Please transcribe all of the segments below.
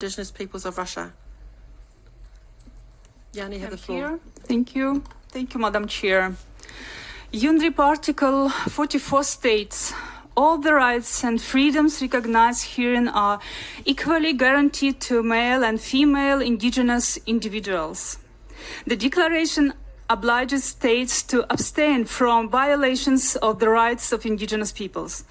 Indigenous peoples of Russia. Yana, you have the floor. Thank you. Thank you, Madam Chair. UNDRIP Article 44 states, all the rights and freedoms recognized herein are equally guaranteed to male and female indigenous individuals. The declaration obliges states to abstain from violations of the rights of indigenous peoples.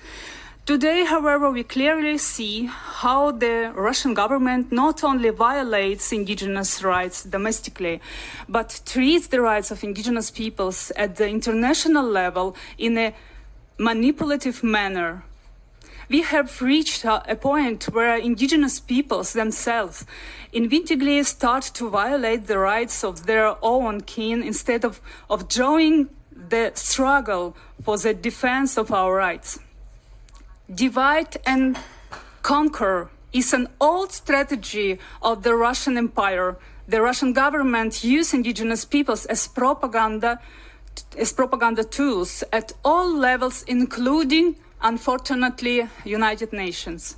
Today, however, we clearly see how the Russian government not only violates indigenous rights domestically, but treats the rights of indigenous peoples at the international level in a manipulative manner. We have reached a point where indigenous peoples themselves invincibly start to violate the rights of their own kin instead of joining the struggle for the defense of our rights. Divide and conquer is an old strategy of the Russian Empire. The Russian government used indigenous peoples as propaganda tools at all levels, including, unfortunately, United Nations.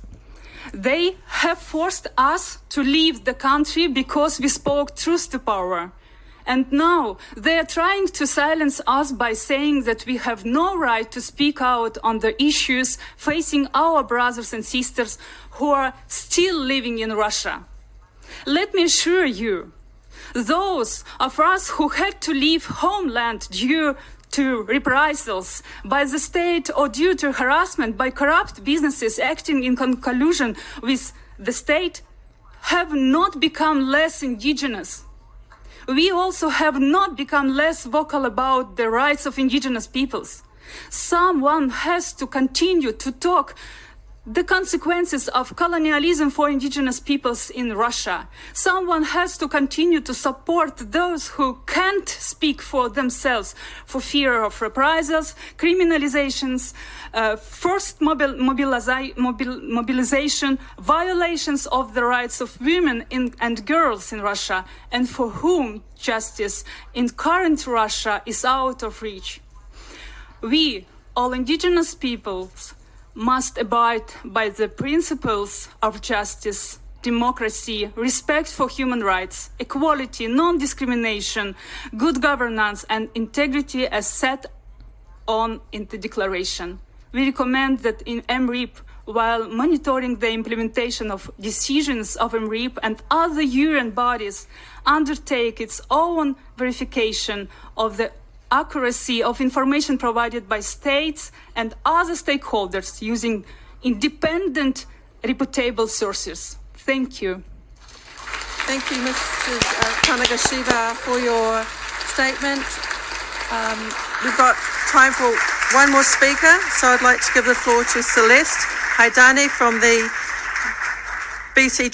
They have forced us to leave the country because we spoke truth to power. And now they are trying to silence us by saying that we have no right to speak out on the issues facing our brothers and sisters who are still living in Russia. Let me assure you, those of us who had to leave homeland due to reprisals by the state or due to harassment by corrupt businesses acting in collusion with the state have not become less indigenous. We also have not become less vocal about the rights of indigenous peoples. Someone has to continue to talk the consequences of colonialism for indigenous peoples in Russia. Someone has to continue to support those who can't speak for themselves for fear of reprisals, criminalizations, forced mobilization, violations of the rights of women and girls in Russia, and for whom justice in current Russia is out of reach. We, all indigenous peoples, must abide by the principles of justice, democracy, respect for human rights, equality, non-discrimination, good governance, and integrity as set on in the declaration. We recommend that in EMRIP, while monitoring the implementation of decisions of EMRIP and other UN bodies, undertake its own verification of the accuracy of information provided by states and other stakeholders using independent, reputable sources. Thank you. Thank you, Mrs. Tannagasheva, for your statement. We've got time for one more speaker, so I'd like to give the floor to Celeste Haidani from the BC